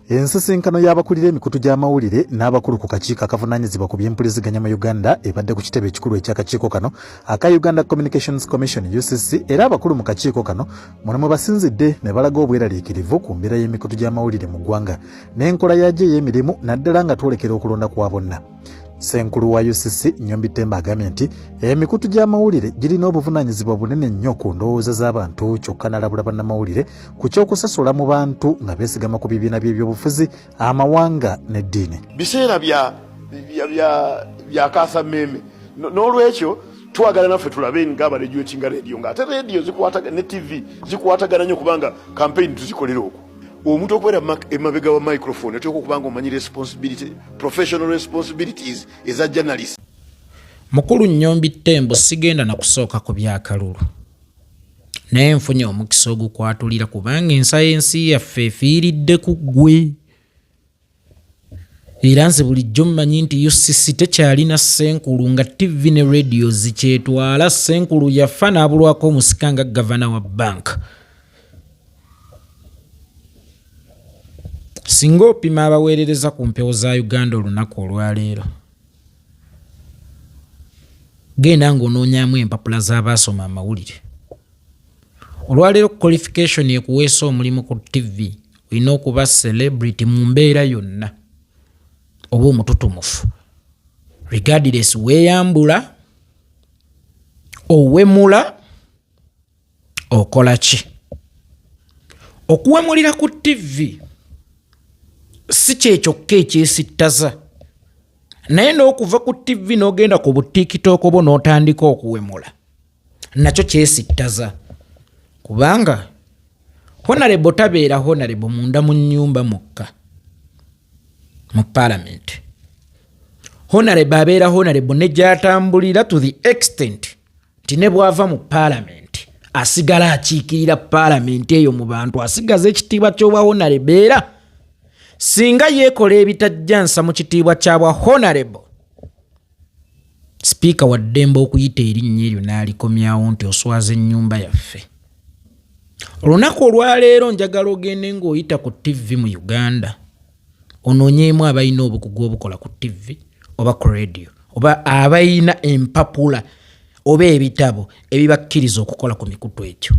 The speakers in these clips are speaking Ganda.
Ensisinkano y'abakulira emikutu gy'amawulire n'abakulu ku kakiiko akavunaanyizibwa ku by'empuliziganya mu Uganda ebadde ku kitebe ekikulu eky'akakiiko kano aka Uganda Communications Commission UCC, era abakulu mu kakiiko kano mulimu basinzidde ne balaga obweraliikirivu ku mbeera y'emikutu gy'amawulire mu ggwanga n'enkola yagyo ey'emirimu naddala nga twolekera okulonda kwa bonna. Ssenkulu wa UCC Nyombi Temba agambye nti emikutu gy'amawulire girina obuvunaanyizibwa bunene nnyo ku ndowooza z'abantu, kyokka n'alabula bannamawulire ku ky'okusasula mu bantu nga beesigama ku bibiina by'ebyobufuzi, amawanga n'eddiini. Biseera bya kaasammeeme n'olwekyo twagala naffe tulabe ng'abareediyotinga reediyo ng'ate reediyo ne TV zikwatagana nnyo kubanga kampeyini tuzikolera okwo. Omuntu okubeera emabega wa microphone oteekwa okubanga omanyi professional responsibilities eza journalist. Mukulu Nyombi Tembo sigenda na kusooka ku byakalulu naye nfunye omukisa ogukwatulira kubanga ensayensi yaffe efiiridde ku ggwe. Era nze bulijjo mmanyi nti UCC tekyalina Ssenkulu nga TV ne radio zikyetwala. Ssenkulu yafa n'abulwako omusika nga gavana wa bank. Singa opima abaweerereza ku mpewo za Uganda olunaku olwaleero, genda ng'onoonyaamu empapula z'abaasoma amawulire. Olwaleero qualification ekuweesa omulimu ku TV olina okuba celebrity mu mbeera yonna oba omututumufu, regardless weeyambula, owemula, okola ki. Okuwemulira ku TV si kyekyoka ekyesittaza, naye n'okuva ku TV n'ogenda ku butikitooko bo n'otandika okuwemula nakyo kyesittaza, kubanga honorable tabeera honorable munda mu nnyumba mukka mu parliament. Honorable abeera honorable ne gy'atambulira to the extent nti ne bw'ava mu parliament asigala akiikirira parliament eyo mu bantu, asigaza ekitiibwa ky'obwa honorable. Era singa yeekola ebitajjansa mu kitiibwa kyabwa honorable, sipiika wa ddembe okuyita erinnya eryo n'alikomyawo nti oswaza ennyumba yaffe. Olunaku olwaleero njagala ogende ng'oyita ku TV mu Uganda onoonyeemu abalina obukugu obukola ku TV oba ku radio oba abalina empapula oba ebitabo ebibakkiriza okukola ku mikutu egyo.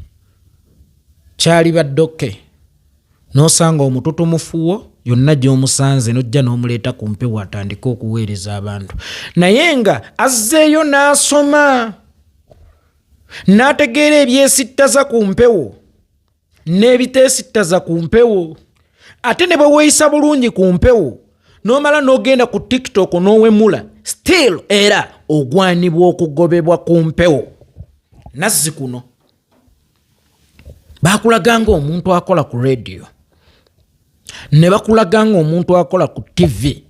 Kyali baddoke n'osanga omututumufuwo yonna gy'omusanze n'ojja n'omuleeta ku mpewo atandika okuweereza abantu, naye nga azzeeyo n'asoma n'ategeera ebyesittaza ku mpewo n'ebiteesittaza ku mpewo. Ate ne bwe weeyisa bulungi ku mpewo n'omala n'ogenda ku TikTok n'owemula, still era ogwanibwa okugobebwa ku mpewo. Nazzi kuno baakulaganga omuntu akola ku radio, ne bakulaganga omuntu akola ku TV,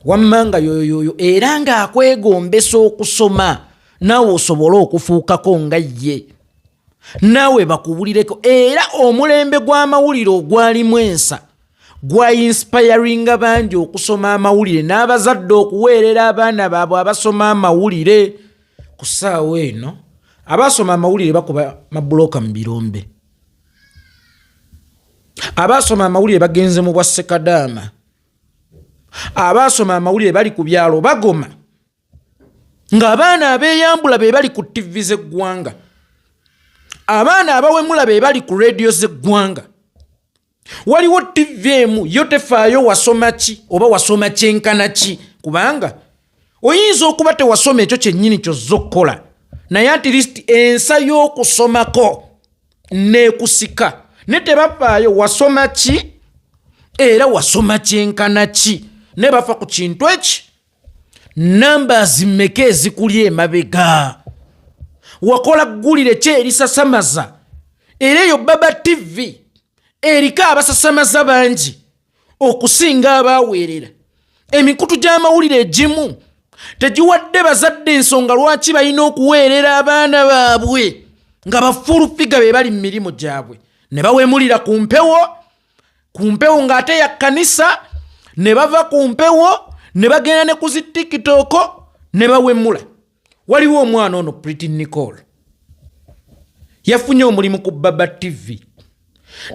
wammanga yoyoyo era ng'akwegombesa okusoma naawe osobole okufuukako nga ye, naawe bakubulireko. Era omulembe gw'amawulire ogwalimu ensa gwa inspiringa bangi okusoma amawulire n'abazadde okuweerera abaana baabwe abasoma amawulire. Ku ssaawa eno abasoma amawulire bakuba mabuloka mu birombe, abasoma amawulire bagenze mu bwa Sekadaama, abasoma amawulire bali ku byalo bagoma, ng'abaana abeeyambula be bali ku TV z'eggwanga, abaana abawemula be bali ku radio z'eggwanga. Waliwo TV emu yo tefaayo wasoma ki oba wasoma kyenkana ki, kubanga oyinza okuba tewasoma ekyo kyennyini kyozza okukola, naye at least ensa y'okusomako neekusika. Ne tebafaayo wasoma ki era wasoma kyenkana ki, ne bafa ku kintu eki. Numbers mmeka ezikuli emabega, wakola ggulire ki erisasamaza, era eyo Baba TV erika abasasamaza bangi okusinga abaaweerera. Emikutu gy'amawulire egimu tegiwadde bazadde ensonga lwaki balina okuweerera abaana baabwe nga bafulufiga be bali mu mirimu gyabwe, ne bawemulira ku mpewo ng'ate ya kkanisa, ne bava ku mpewo ne bagenda ne ku zi TikTok ne bawemula. Waliwo omwana ono Pretty Nicole yafunye omulimu ku Baba TV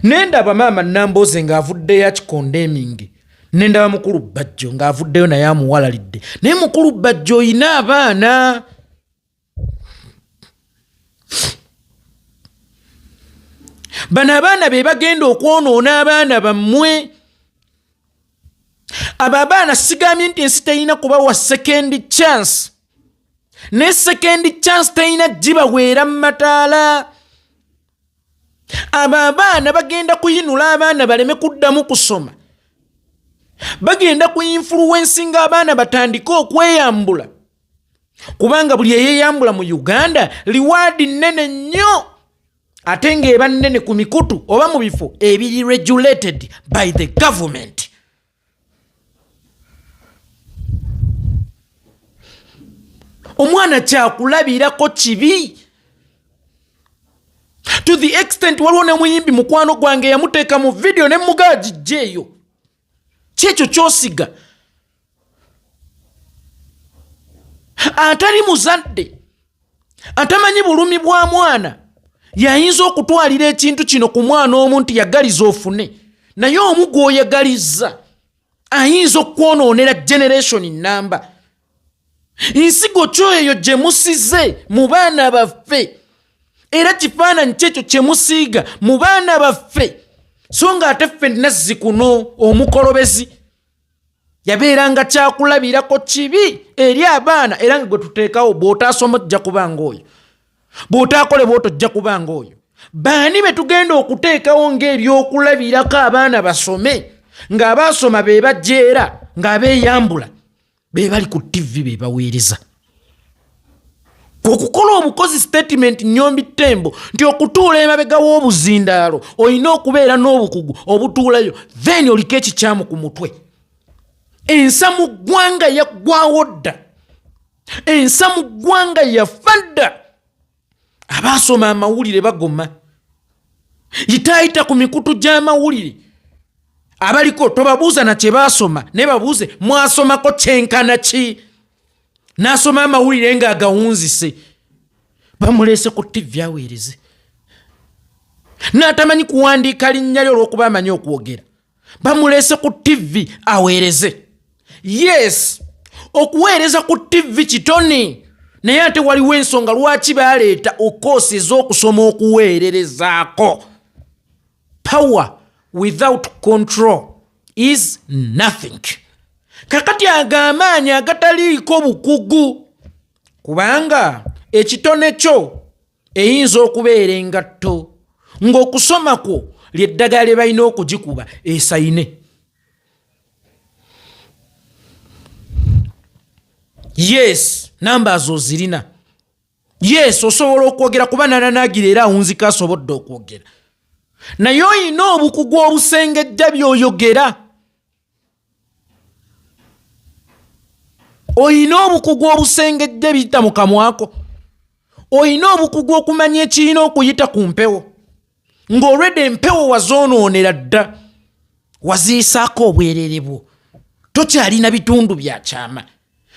Nendaba maama Namboze ng'avuddeyo akikondeming. Nendaba mukulu Bajjo ng'avuddeyo naye amuwalalidde. Naye mukulu Bajjo oyina abaana. Bano abaana be bagenda okwonoona abaana bammwe. Abo abaana sigambye nti ensi terina kubawa second chance. Ne second chance terina gibaweera mu mataala. Abo abaana bagenda kuyinula abaana baleme kuddamu kusoma. Bagenda kuinfluencinga abaana batandike okweyambula. Kubanga buli eyeyambula mu Uganda liwaadi nnene nnyo. Ate ng'eba nnene ku mikutu oba mu bifo ebiri regulated by the government. Omwana kyakulabirako kibi. To the extent waliwo ne muyimbi mukwano gwange yamuteeka mu video ne mugaji jeyo. Kyekyo kyosiga. Atali muzadde. Atamanyi bulumi bwa mwana. Yayinza okutwalira ekintu kino ku mwana omuntu yagaliza ofune. Naye omugo oyagaliza. Ayinza okwonoonera generation number. Insigo kyoyo gye musize mu baana baffe. Era kifaananyi kyekyo kye musiiga mu baana baffe. So nga ate ffe Nazzikuno omukolobezi yabeeranga kyakulabirako kibi eri abaana era nga gwe tuteekawo bw'otaasoma ojja kubanga oyo. Bw'otaakole bw'oto ojja kubanga oyo. Baani be tugenda okuteekawo ng'ebyokulabirako abaana basome ng'abaasoma be bajeera ng'abeeyambula be bali ku TV be baweereza. Okukola obukozi statement Nnyombi Tembo nti okutuula emabega w'obuzindaalo olina okubeera n'obukugu obutuulayo then oliko ekikyamu ku mutwe. Ensa mu ggwanga yaggwawo dda. Ensa mu ggwanga yafa dda. Abaasoma amawulire bagoma. Yitaayita ku mikutu gy'amawulire. Abaliko tobabuuza na kye baasoma ne babuuze mwasomako kyenkana ki. N'asoma amawulire ng'agawunzise. Bamuleese ku TV aweereze. N'atamanyi kuwandiika linnya lye olw'okuba amanyi okwogera. Bamuleese ku TV aweereze. Yes, okuweereza ku TV kitone. Naye ate waliwo ensonga lwaki baaleeta okoosi ez'okusoma okuweererezaako. Power without control is nothing. Kakati agamaanyi agataliiko bukugu. Kubanga ekitone kyo eyinza okubeera engatto. Ng'okusoma kwo ly'eddagala lye balina okugikuba esayine. Yes, numbers ozirina. Yes, osobola okwogera kuba nananagira era awunzika asobodde okwogera. Naye oyina obukugu obusengejja by'oyogera. Oyina obukugu obusengejja biyita mu kamwako. Oyina obukugu okumanya ekirina okuyita ku mpewo. Ng'olwedde empewo wazoonoonera dda. Waziisaako obwerere bwo. Tokyalina bitundu bya kyama.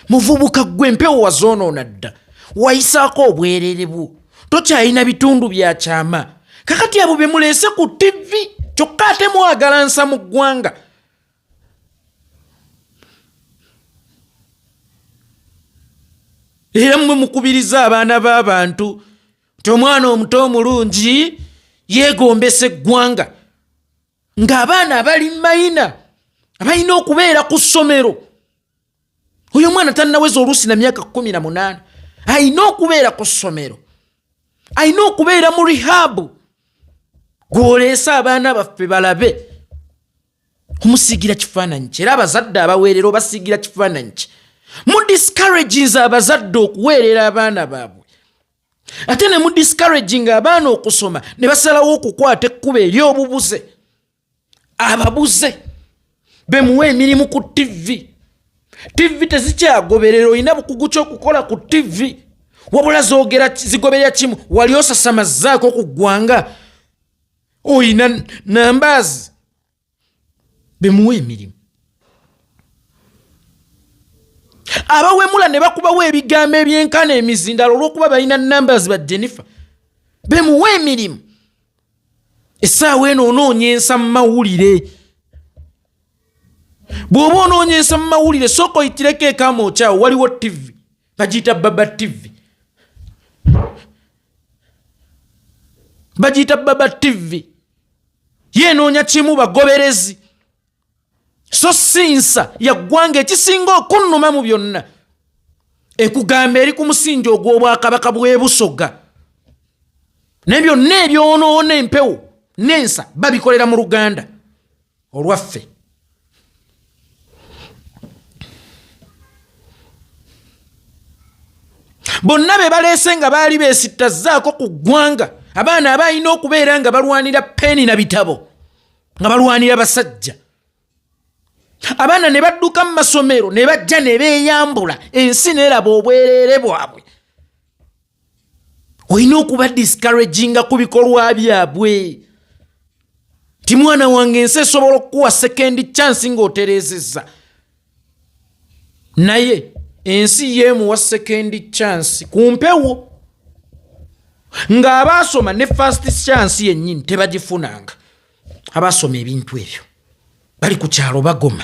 Muvubuka gwe empewo wazoonoona dda. Wayisaako obwerere bwo. Tokyalina bitundu bya kyama. Kakati abo be muleese ku TV. Kyokka ate mwagala nsa mu ggwanga. Era mmwe mukubiriza abaana b'abantu nti omwana omuto omulungi yeegombesa eggwanga. Ng'abaana abali mayina abalina okubeera ku ssomero. Oyo omwana tannaweza oluusi na myaka 18. Alina okubeera ku ssomero. Alina okubeera mu rehab. Gw'oleesa abaana baffe balabe. Omusiigira kifaananyi ki? Era abazadde abaweerera obasiigira kifaananyi ki? Mu discourages abazadde okuweerera abaana baabwe. Ate ne mu discouraging abaana okusoma ne basalawo okukwata ekkuba ery'obubuze. Ababuze bemuwa emirimu ku TV. TV tezikyagoberera olina bukugu ky'okukola ku TV. Wabula zigoberera kimu wali osasamazzaako ku ggwanga. Oyina numbers. Bemuwa emirimu. Abawemula ne bakubawo ebigambo ebyenkana emizindalo olw'okuba balina numbers ba Jennifer. Bemuwa emirimu. essaawa eno onoonyensa mu mawulire. Bw'oba onoonyensa mu mawulire sooka oyitireko ekama okyawo, waliwo TV bagiyita Baba TV. Bagiyita Baba TV. Yenoonya kimu bagoberezi. So sinsa yaggwanga ekisinga okunnuma mu byonna. Ekugamba eri ku musingi ogw'obwakabaka bw'e Busoga. Ne byonna ebyonoona empewo n'ensa babikolera mu Luganda olwaffe. Bonna be baleese nga baali beesittazzaako ku ggwanga. Abaana abalina okubeera nga balwanira peni na bitabo, nga balwanira basajja. Abaana ne badduka mu masomero ne bajja ne beeyambula, ensi n'eraba obwereere bwabwe. Olina okuba discouraginga ku bikolwa byabwe. Ti mwana wange ensi esobola okukuwa second chance ng'otereezezza. Naye ensi yeemuwa second chance ku mpewo. Ng'abaasoma ne first chance yennyini tebagifunanga. Abaasoma ebintu ebyo bali ku kyalo bagoma,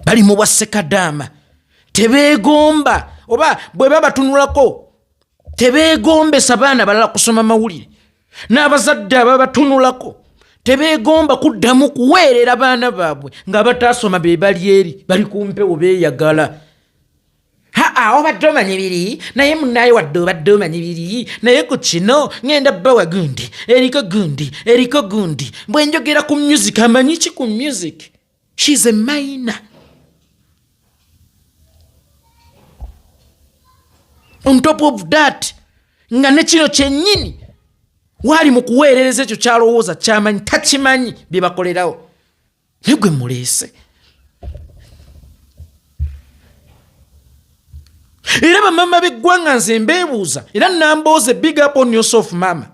bali mu bwa Sekadaama, tebeegomba oba bwe babatunulako tebeegombesa baana balala kusoma mawulire, n'abazadde ababatunulako tebeegomba kuddamu kuweerera baana baabwe nga bataasoma be bali eri, bali ku mpewo beeyagala. Obadde omanyi biri, naye munnaye wadde obadde omanyi biri, naye ku kino ngenda bbawa gundi, eriko gundi. Bwe njogera ku music, amanyi ki ku music? She's a minor. On top of that, nga ne kino kyennyini wali mu kuweerereza ekyo kyalowooza kyamanyi, takimanyi bye bakolerawo. Naye gwe muleese. Era bamama b'eggwanga nze mbeebuuza era nambooze big up on yourself mama.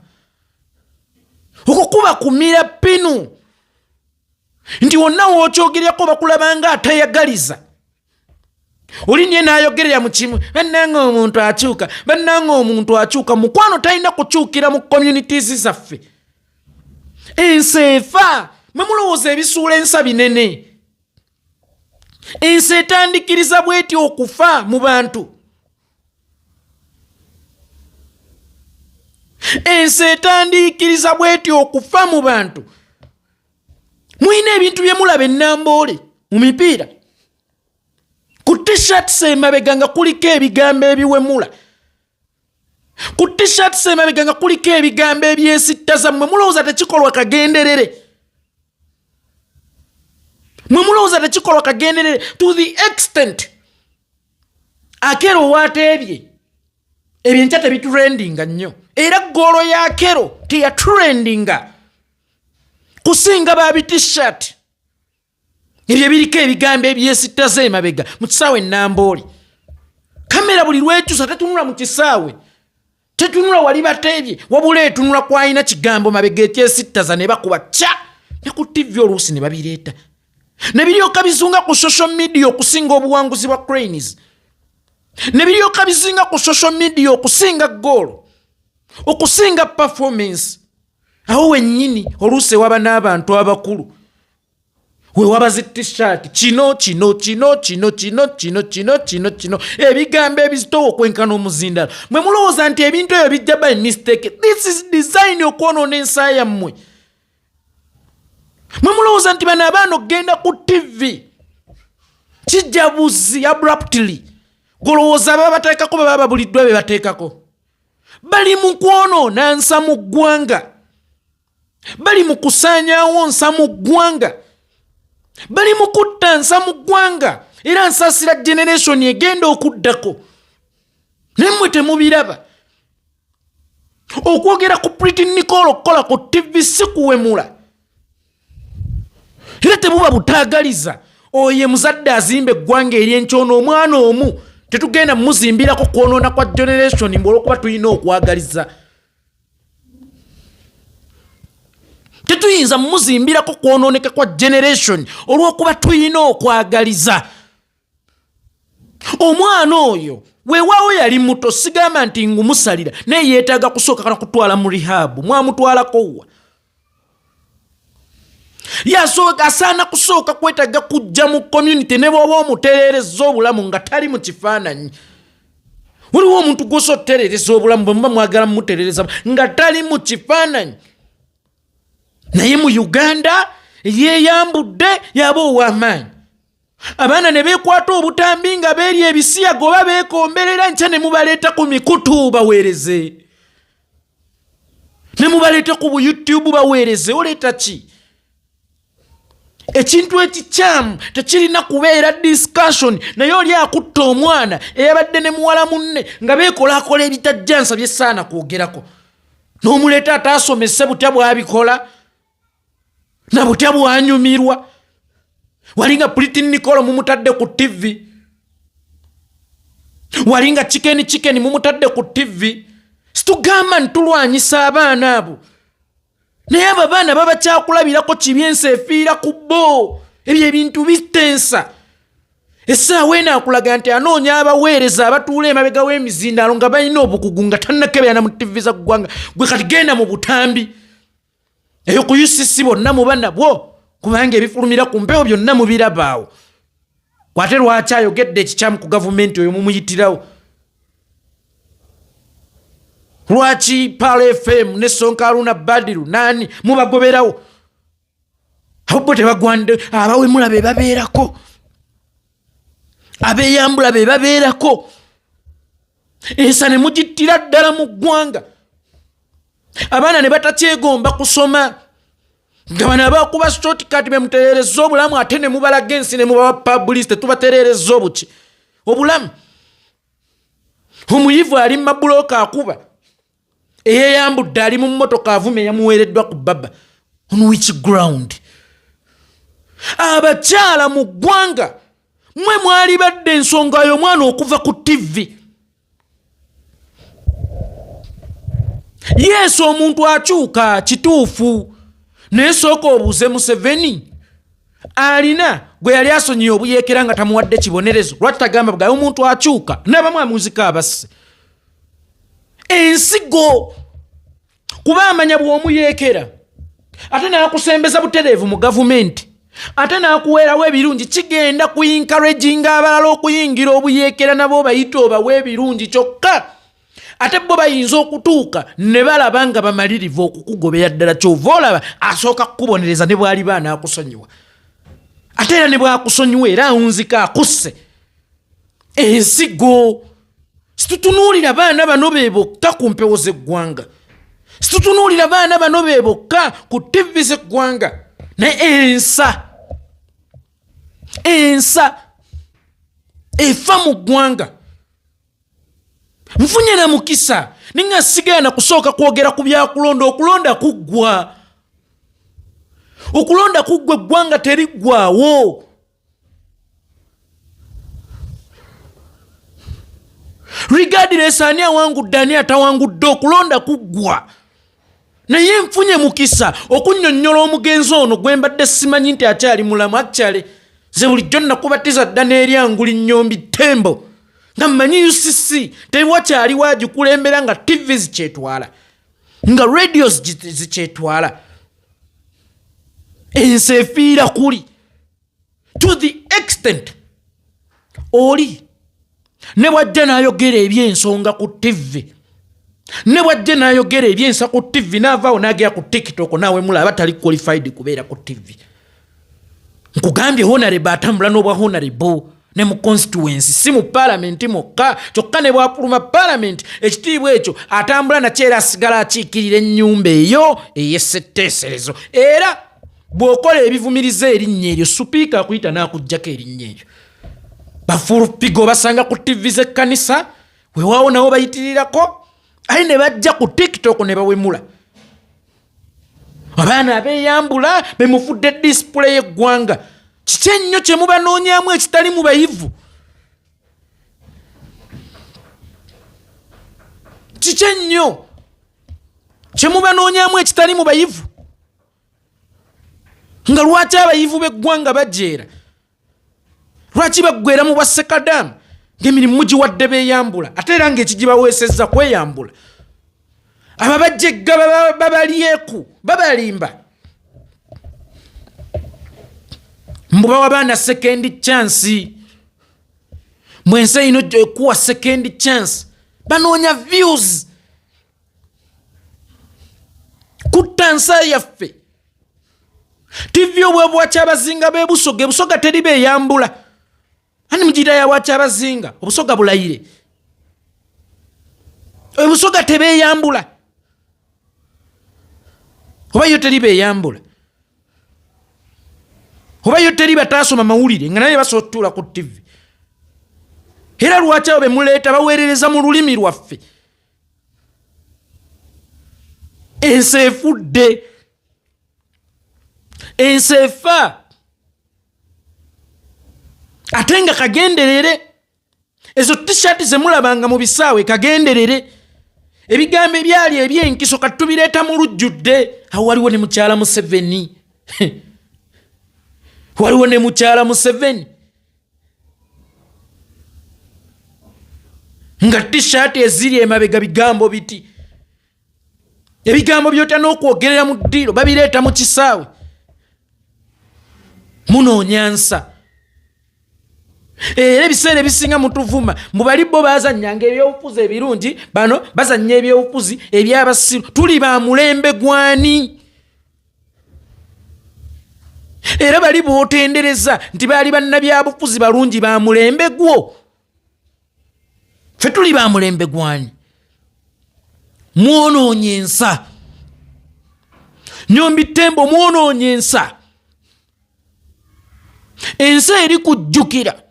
Okukuba kumira pinu nti wonna w'okyogeryako bakulabanga atayagaliza. Oli nye n'ayogerera mu kimu, bannanga omuntu akyuka, mukwano talina kukyukira mu communities zaffe. Ensi efa, mwe mulowooza ebisuula ensa binene. Ensi etandikiriza bw'eti okufa mu bantu. Ensi etandikiriza bw'eti okufa mu bantu. Mwina ebintu bye mulaba ennamboole mu mipiira. Ku t-shirts emabega nga kuliko ebigambo ebiwemula. Ku t-shirts emabega nga kuliko ebigambo ebyesittaza. Mwe mulowooza tekikolwa kagenderere. Mwe mulowooza tekikolwa kagenderere to the extent Akero wateebye ebyenkya tebitrendinga nnyo. Era ggoolo ya Akero teyatrendinga kusinga babi t-shirt. Ebyo biriko ebigambo ebyesittaza emabega mu kisaawe Nambooli. Kamera buli lwekyusa tetunula mu kisaawe, tetunula wali bateebye, wabula etunula kwalina kigambo mabega ekyesittaza ne bakuba kya ne ku TV oluusi ne babireeta. Ne biryoka bizunga ku social media okusinga obuwanguzi bwa Cranes. Ne biryoka bizinga ku social media okusinga ggoolo, okusinga performance. Awo wennyini oluusi waba n'abantu abakulu. We wabazi t-shirt kino ebigambo ebizitowa okwenkana omuzindala. Mwe mulowooza nti ebintu ebyo bijja by mistake. This is design okwonoona ensi yammwe. Mwe mulowooza nti bano abaana okgenda ku TV kijja buzi abruptly. Golowooza baba bateekako baba babuliddwa be bateekako. Bali mu kwonoona nsa mu ggwanga. Bali mu kusaanyaawo nsa mu ggwanga. Bali mu kutta nsa mu ggwanga. Era nsaasira generation egenda okuddako. Nemmwe temubiraba. Okwogera ku Pretty Nicole okukola ku TV si kuwemula. Era tebuba butaagaliza. Oye muzadde azimba eggwanga ery'enkyono omwana omu. Tetugenda muzimbirako kwonoona kwa generation olw'okuba tulina okwagaliza. Tetuyinza muzimbirako kwonooneka kwa generation olw'okuba tulina okwagaliza. Omwana oyo weewaawo yali muto, sigamba nti ngumusalira naye yeetaaga kusooka kana kutwala mu rehab. Mwamutwalako wa? asaana kusooka kwetaaga kujja mu community ne bw'oba omutereereza obulamu nga tali mu kifaananyi. Waliwo omuntu gw'osa otereereza obulamu bwe muba mwagala mumutereereza nga tali mu kifaananyi. Naye mu Uganda yeeyambudde yaba ow'amaanyi. Abaana ne beekwata obutambi nga beerya ebisiyaga oba beekomberera nkya ne mubaleeta ku mikutu baweereze. Ne mubaleeta ku YouTube baweereze. Oleeta ki? Ekintu ekikyamu tekirina kubeera discussion. Naye oli akutta omwana eyabadde ne muwala munne nga beekolaakola ebitajjansa byessaana kwogerako. N'omuleeta ataasomese butya bw'abikola na butya bw'anyumirwa. Walinga Britain Nicole mumutadde ku TV. Walinga chicken mumutadde ku TV. Situgamba ntulwanyisa abaana abo. Naye abo abaana baba kyakulabirako kibyensa efiira ku bo. Ebyo ebintu bitensa. Essaawa eno akulaga nti anoonya abaweereza abatuula emabega w'emizindaalo nga balina obukugu nga tannakebeera mu TV za ggwanga. Gwe kati genda mu butambi. Eyo ku UCC bonna muba nabwo. Kubanga ebifulumira ku mpewo byonna mubirabaawo. Kwate lwaki ayogedde ekikyamu ku gavumenti oyo mumuyitirawo. Lwaki Palo FM ne Sonko Haruna Badiru nani mubagoberawo. Abo tebagwande abawemula be babeerako. Abeeyambula be babeerako. Ensa ne mugittira ddala mu ggwanga. Abaana ne batakyegomba kusoma. Nga bano abakuba shortcut be mutereereza obulamu ate ne mubalaga ensi ne mubawa publicity tubatereereza obuki. Obulamu. Omuyivu ali mabuloka akuba. Eyeyambudde ali mu mmotoka avume yamuweereddwa ku baba. On which ground? Abakyala mu ggwanga mwe mwali badde ensonga y'omwana okuva ku TV. Yes, omuntu akyuka kituufu. Naye sooka obuuze Museveni alina gwe yali asonyiye obuyeekera nga tamuwadde kibonerezo. Lwaki tagamba bwayo omuntu akyuka n'abamu amuzika abasse. Ensigo kuba amanya bw'omuyeekera ate n'akusembeza butereevu mu gavumenti ate n'akuweerawo ebirungi kigenda ku encouraginga abalala okuyingira obuyeekera nabo bayita obawe ebirungi kyokka ate bo bayinza okutuuka ne balaba nga bamalirivu okukugobera ddala kyova olaba asooka kukubonereza ne bw'ali baana akusonyiwa ate era ne bw'akusonyiwa era awunzika akusse. Ensigo situtunuulira baana bano be bokka ku mpewo z'eggwanga. Situtunuulira baana bano be bokka ku TV z'eggwanga. Naye ensa efa mu ggwanga. Nfunye na mukisa ninga sigana kusooka kwogera ku byakulonda. Okulonda kuggwa. Okulonda kuggwa eggwanga teriggwaawo. Regardless ani awangudde ani atawangudde okulonda kuggwa. Naye nfunye mukisa okunnyonnyola omugenzi ono gwe mbadde simanyi nti akyali mulamu akyale. Ze bulijjo nakubatiza dda n'eryanguli nnyombi Tembo. Nga mmanyi UCC tewakyali waagikulembera nga TV zikyetwala. Nga radios zikyetwala. Ensi efiira kuli. To the extent oli ne bwajja n'ayogera eby'ensonga ku TV. Ne bwajja n'ayogera ebyensa ku TV n'avaawo n'agera ku TikTok naawe mulaba tali qualified kubeera ku TV. Nkugambye honorable atambula n'obwa honorable ne mu constituency si mu parliament mokka kyokka ne bwapuluma parliament ekitiibwa ekyo atambula nakyo era asigala akiikirira ennyumba eyo ey'essetteeserezo. Era bw'okola ebivumiriza erinnya eryo supiika akuyita n'akuggyako erinnya eryo. Bafulupigo basanga ku TV z'ekkanisa weewaawo nabo bayitirirako aye ne bajja ku TikTok ne bawemula. Abaana abeeyambula be mufudde display y'eggwanga. Kiki ennyo kye mubanoonyaamu ekitali mu bayivu? Kiki ennyo kye mubanoonyaamu ekitali mu bayivu? Nga lwaki abayivu b'eggwanga bajeera? Lwaki baggwera mu bwa Sekadamu ng'emirimu mugiwadde beeyambula ate era ng'ekigibaweesezza kweyambula? Ababajjegga babalyeku babalimba. mbubawa baana second chance mwense ino kuwa second chance banoonya views kutansa yaffe TV obwebwa wakyabazinga bebusoga ebusoga teri beyambula ani mujira ya wakyabazinga obusoga bulayire ebusoga tebeyambula oba yo teri beyambula oba yo teri batasoma mawulire nga naye basottula ku TV era lwaki abo bemuleeta baweerereza mu lulimi lwaffe ensi efudde ensi efa ate nga kagenderere ezo t-shirt zemulabanga mu bisaawe kagenderere ebigambo ebyali ebyenkiso katubireeta mu lujjudde awo waliwo ne mukyala Museveni waliwo ne mukyala Museveni nga t-shirt eziri emabega bigambo biti ebigambo byota n'okwogerera mu ddiiro babireeta mu kisaawe munoonyansa era ebiseera ebisinga mutuvuma mubali bo bazannyanga ebyobufuzi ebirungi bano bazannya ebyobufuzi ebyabasiru tuli ba mulembe gwani era bali bootendereza nti baali bannabyabufuzi balungi ba mulembe gwo ffe tuli ba mulembe gwani mwonoonye ensa Nyombi Tembo mwonoonye ensa ensa eri kujjukira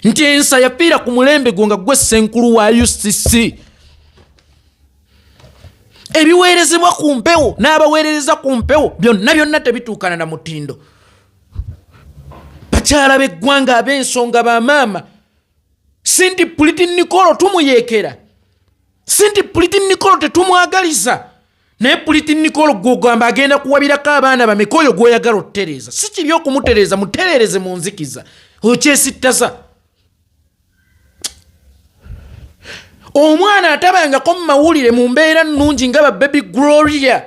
nti ensa yafiira ku mulembe gwo nga gwe Ssenkulu wa UCC ebiweerezebwa ku mpewo n'abaweerereza ku mpewo byonna tebituukana na mutindo bakyala b'eggwanga ab'ensonga bamaama Sinti Puliti Nikolo tumuyeekera Sinti Puliti Nikolo tetumwagaliza naye Puliti Nikolo gwogamba agenda kuwabirako abaana bameka oyo gw'oyagala otutereeza si kibi okumutereeza mutereereze mu nzikiza oyo kyesittaza omwana atabangako mu mawulire mu mbeera nnungi nga Baby Gloria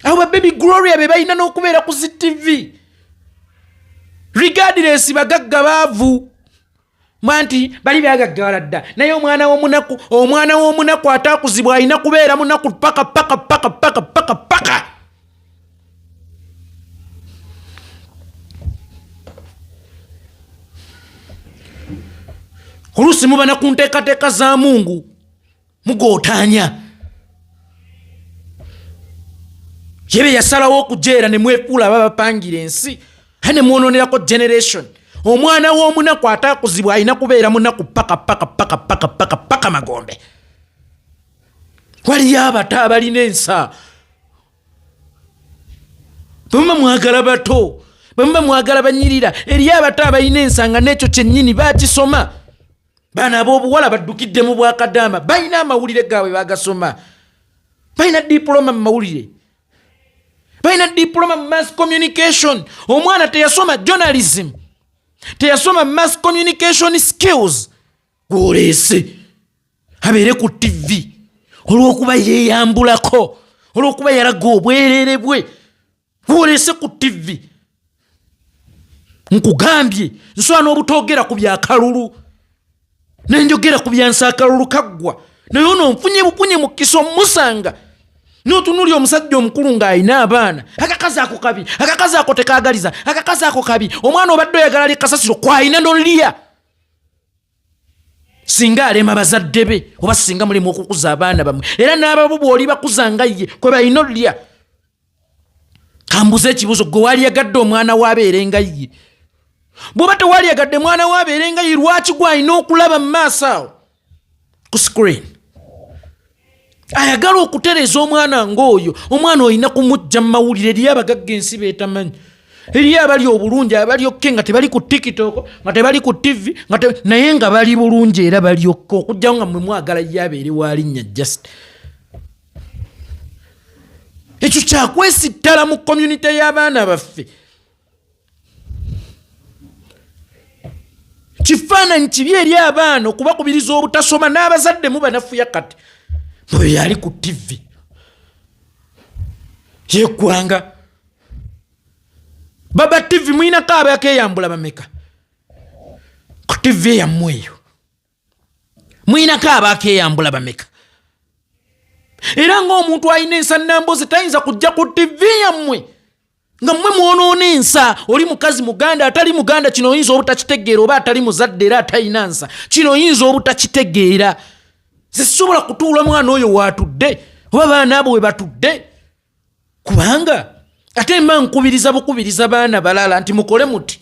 abo Baby Gloria be balina n'okubeera ku ZTV regardless bagagga baavu mwanti bali byagaggawala dda naye omwana w'omunaku ataakuzibwa alina kubeera munaku paka oluusi mubana ku nteekateeka za Mungu mugootaanya yebe yasalawo okujeera ne mwefuula ababapangira ensi ne mwononerako generation omwana w'omunaku ataakuzibwa alina kubeera munaku paka magombe waliyo abato abalina ensa bwemuba mwagala bato bwemuba mwagala banyirira eriyo abato abalina ensa nga n'ekyo kyennyini baakisoma baana ab'obuwala baddukidde mu bwakadaama balina amawulire gaabwe bagasoma balina diploma mu mawulire balina diploma mu mass communication omwana teyasoma journalism teyasoma mass communication skills gwoleese abeere ku TV olw'okuba yeeyambulako olw'okuba yalaga obwerere bwe gwoleese ku TV nkugambye nsobola n'obutoogera ku byakalulu nenjogera ku byansa akalulu kaggwa naye ono nfunye bupunye mu kiso musanga n'otunuulya omusajja omukulu ng'alina abaana akakazi ako kabi akakazi ako tekaagaliza akakazi ako kabi omwana obadde oyagala likasasiro kwalina nolya singa alema bazadde be oba singa mulimu okukuza abaana bamwe era n'ababo bw'oli bakuza nga ye kwe balina olya kambuza ekibuzo gwe waliyagadde omwana w'abeere nga ye bw'oba tewaliyagadde mwana w'abeere nga ye lwaki gwalina okulaba mu maaso awo ku screen ayagala okutereeza omwana ng'oyo omwana olina kumujja mu mawulire eriyo abagagga ensi beetamanyi eriyo abali obulungi abalyokke nga tebali ku TikTok nga tebali ku TV naye nga bali bulungi era balyokke okujjawo nga mwe mwagala ye abeere walinnya just ekyo kyakwesittala mu community y'abaana baffe kifaananyi kibi eri abaana okubakubiriza obutasoma n'abazadde mu banafuya kati bwe yali ku TV yeggwanga Baba TV mwina kabe akeyambula bameka ku TV yammwe eyo mwina kabe akeyambula bameka era ng'omuntu alina ensa nnamboze tayinza kujja ku TV yammwe nga mmwe mwonoona ensa oli mukazi muganda atali muganda kino oyinza obutakitegeera oba atali muzadde era atalina nsa kino oyinza obutakitegeera sisobola kutuula mwana oyo waatudde oba baana abo we batudde kubanga ate mba nkubiriza bukubiriza baana balala nti mukole muti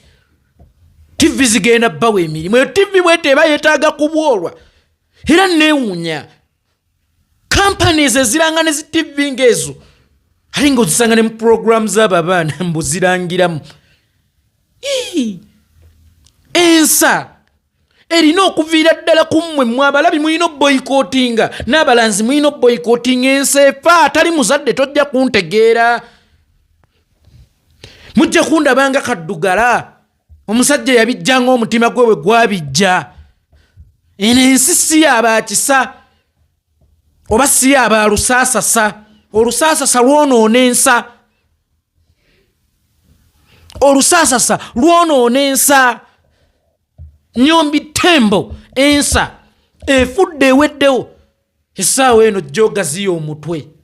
TV zigenda bbawo emirimu eyo TV bwete eba yeetaaga kubwolwa era neewuunya companies eziranga ne zi TV ng'ezo ali ng'ozisanga ne mu program z'abo abaana mbuzirangiramu ensa erina okuviira ddala ku mmwe mmwe abalabi mulina boycottinga n'abalanzi mulina boycottinga ensa efa atali muzadde tojja kuntegeera mujja kundabanga kaddugala omusajja yabijjanga omutima gwe bwe gwabijja eno ensi si yabaakisa oba si yabalusaasasa olusaasasa lwonoona ensa olusaasasa lwonoona ensa Nyombi Tembo ensa efudde eweddewo essaawa eno jogaziya omutwe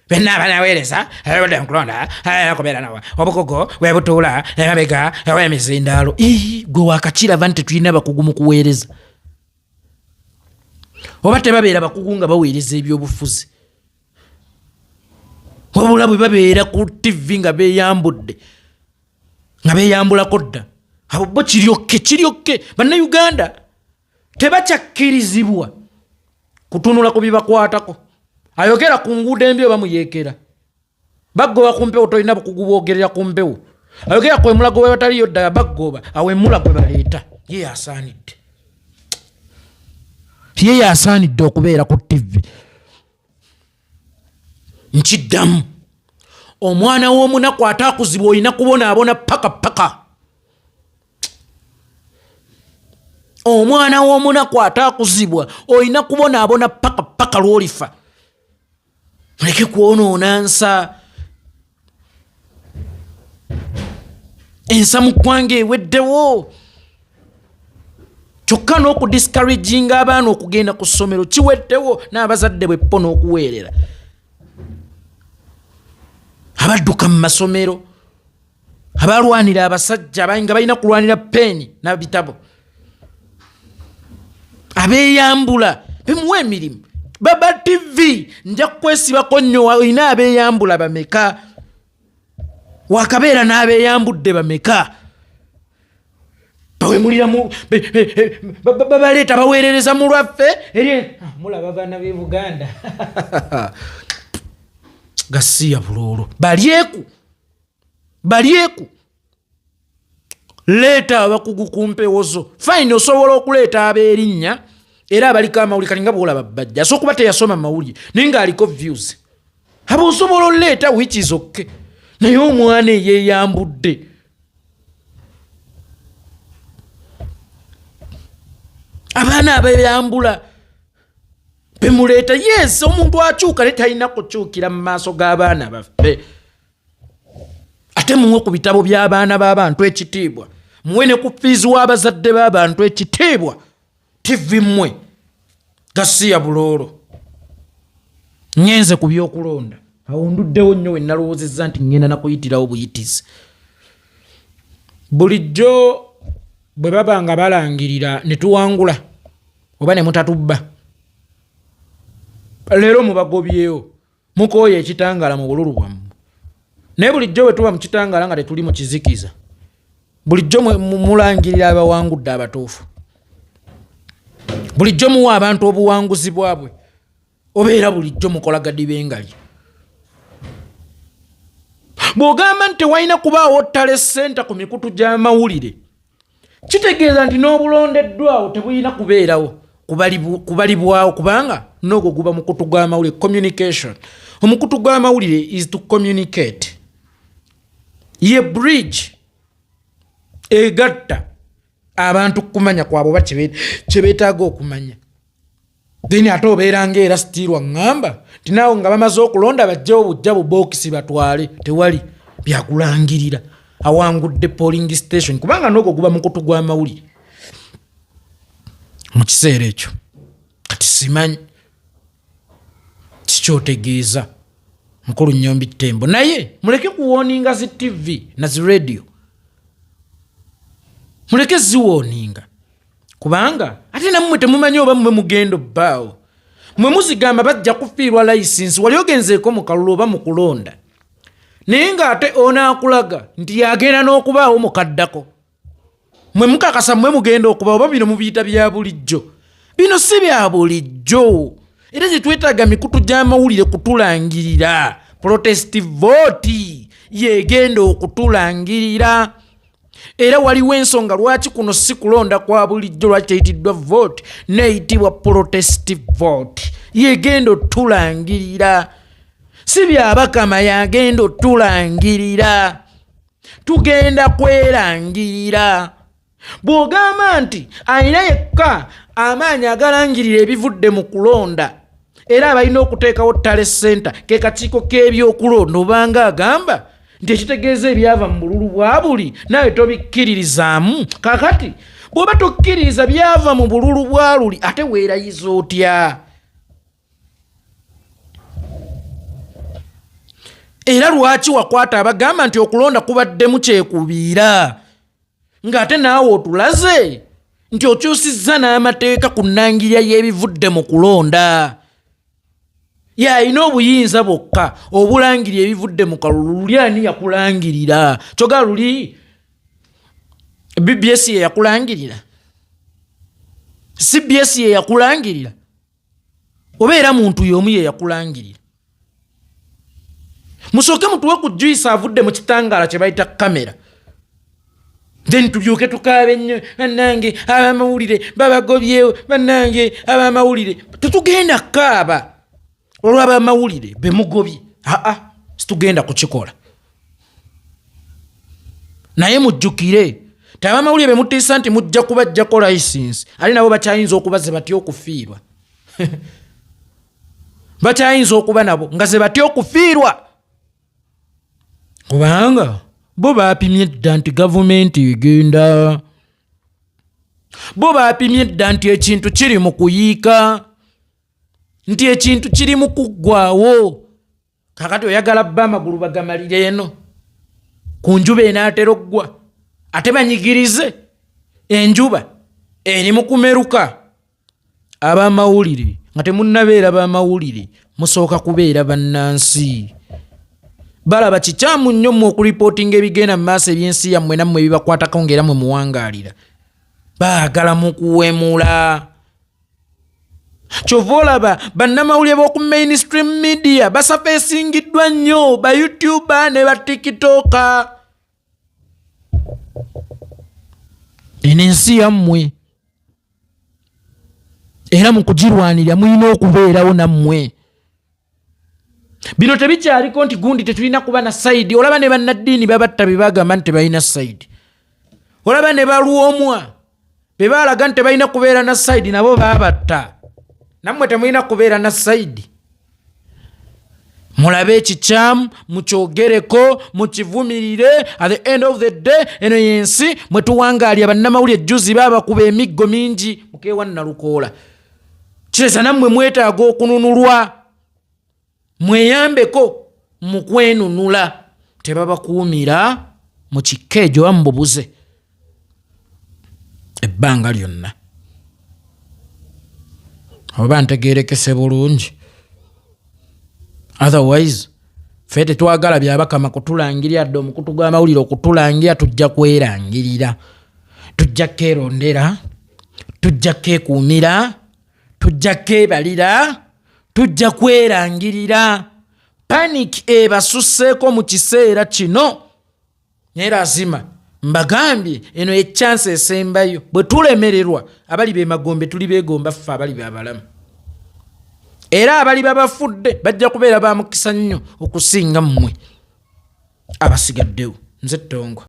benna abanaweereza abadde nkulonda kubeera nawe obukogo webutuula emabega ew'emizindaalo gwe wakakirava nti tetulina bakugu mu kuweereza oba tebabeera bakugu nga baweereza ebyobufuzi wabula bwe babeera ku TV nga beeyambudde nga beeyambulako dda abo bo kiryokke bannayuganda tebakyakkirizibwa kutunula ku bibakwatako ayogera ku nguudo embi oba muyeekera baggoba ku mpewo tolina bukugu bwogerera ku mpewo ayogera ku emulago we bataliyo ddala baggoba awo emulago baleeta ye yasaanidde okubeera ku TV nkiddamu omwana w'omunaku ataakuzibwa olina kubonaabona paka omwana w'omunaku ataakuzibwa olina kubonaabona paka lw'olifa muleke kwonoona nsa ensa mu ggwanga eweddewo kyokka n'okudiscouraginga abaana okugenda ku ssomero kiweddewo n'abazadde bwe ppo n'okuweerera abadduka mu masomero abalwanira abasajja nga balina kulwanira peeni n'ebitabo abeeyambula bemuwa emirimu Baba TV nja kwesibako nnyo olina abeeyambula bameka wakabeera n'abeeyambudde bameka bawemulira babaleeta baweerereza mu lwaffe eri mulaba baana b'e Buganda gasiya buloolo balyeku leeta abakugu ku mpewozo fine osobola okuleeta abeerinnya era abaliko amawulire kali nga bwolaba bajja so kuba teyasoma mawulire naye ng'aliko views abo osobola oleeta which is okay naye omwana eyeeyambudde abaana abeeyambula bemuleeta yes omuntu akyuka ne talina kukyukira mu maaso g'abaana baffe ate muwe ku bitabo by'abaana b'abantu ekitiibwa muwe ne ku fiizi w'abazadde b'abantu ekitiibwa TV mmwe gasiya buloolo ngenze ku byokulonda awo nduddewo nnyo we nalowoozezza nti ngenda nakuyitirawo buyitizi bulijjo bwe baba nga balangirira ne tuwangula oba ne mutatubba leero mubagobyewo mukooye ekitangala mu bululu bwammwe naye bulijjo bwe tuba mu kitangala nga tetuli mu kizikiza bulijjo mulangirira abawangudde abatuufu bulijjo muwa abantu obuwanguzi bwabwe obeera bulijjo mukolagadi b'engali bw'ogamba nti tewalina kubaawo ttale ssenta ku mikutu gy'amawulire kitegeeza nti n'obulondeddwawo tebulina kubeerawo kubalibwawo kubanga n'ogwo guba mukutu gw'amawulire communication omukutu gw'amawulire is to communicate ye bridge egatta abantu kumanya kwabo ba kyebeetaaga okumanya then ate obeera ng'era sitiirwa ŋŋamba nti naawe nga bamaze okulonda bajjawo bujja bu bookisi batwale tewali byakulangirira awangudde polling station kubanga n'ogwo guba mukutu gw'amawulire mu kiseera ekyo kati simanyi kikyotegeeza mukulu Nnyombi Tembo naye muleke kuwoninga zi TV na zi radio muleke ziwoninga kubanga ate nammwe temumanyi oba mmwe mugendo bbaawo mwe muzigamba bajja kufiirwa license wali ogenzeeko mu kalulu oba mu kulonda naye ng'ate onaakulaga nti yagenda n'okubaawo mukaddako mwe mukakasa mmwe mugenda okuba oba bino mubiyita bya bulijjo bino si bya bulijjo era gyetwetaaga mikutu gy'amawulire kutulangirira protest vote yegenda okutulangirira era waliwo ensonga lwaki kuno si kulonda kwa bulijjo lwaki teyitiddwa vote neyitibwa protest vote yegenda otulangirira si byabakama yagenda otulangirira tugenda kwerangirira bw'ogamba nti alina yekka amaanyi agalangirira ebivudde mu kulonda era abalina okuteekawo ttale center ke kakiiko k'ebyokulonda obanga agamba nti ekitegeeza ebyava mu bululu bwa buli nawe tobikkiririzaamu kakati bw'oba tokkiririza byava mu bululu bwa luli ate weerayiza otya era lwaki wakwata abagamba nti okulonda kubaddemu kyekubiira ng'ate naawe otulaze nti okyusizza n'amateeka ku nnangirya y'ebivudde mu kulonda yalina obuyinza bwokka obulangirira ebivudde mu kalulu luli ani yakulangirira kyoga luli BBS ye yakulangirira CBS ye yakulangirira oba era muntu y'omu ye yakulangirira musooke mutuwe ku juice avudde mu kitangaala kye bayita kamera then tulyoke tukaabe nnyo bannange abamawulire babagobyewo bannange abamawulire tetugenda kaaba olw'abamawulire bemugobye situgenda kukikola naye mujjukire abamawulire bemutiisa nti mujja kubajjako license ali nabo bakyayinza okuba ze batya okufiirwa bakyayinza okuba nabo nga ze batya okufiirwa kubanga bo baapimye dda nti gavumenti egenda bo baapimye dda nti ekintu kiri mu kuyiika nti ekintu kiri mu kuggwaawo kakati oyagala bba amagulu bagamalire eno ku njuba enaatera oggwa ate banyigirize enjuba eri mu kumeruka abamawulire nga temunnabeera bamawulire musooka kubeera bannansi balaba kikyamu nnyo mu okuripootinga ebigenda mu maaso eby'ensi yammwe nammwe ebibakwatako ng'era mwe muwangaalira baagala mu kuwemula kyova olaba bannamawulire b'oku mainstream media basafeesingiddwa nnyo ba YouTuber ne ba TikToker eno ensi yammwe era mu kugirwanirira mulina okubeerawo nammwe bino tebikyaliko nti gundi tetulina kuba na saidi olaba ne bannaddiini babatta be bagamba nti tebalina saidi olaba ne balwomwa be baalaga nti tebalina kubeera na saidi nabo babatta nammwe temulina kubeera na saidi mulabe ekikyamu mukyogereko mukivumirire at the end of the day eno yensi mwe tuwangaalya bannamawulire ejjuzi baabakuba emiggo mingi mukeewanna lukoola kiresa nammwe mwetaaga okununulwa mweyambeko mu kwenunula tebabakuumira mu kikeejo oba mububuze ebbanga lyonna oba ntegeerekese bulungi otherwise ffe tetwagala byabakama kutulangirira dde omukutu gw'amawulire okutulangira tujja kwerangirira tujja keerondera tujja keekuumira tujja keebalira tujja kwerangirira panic ebasusseeko mu kiseera kino naye lazima mbagambye eno echansi esembayo bwe tulemererwa abali b'emagombe tuli beegomba ffe abali b'abalamu era abali babafudde bajja kubeera ba mukisa nnyo okusinga mmwe abasigaddewo nze Ttongwa.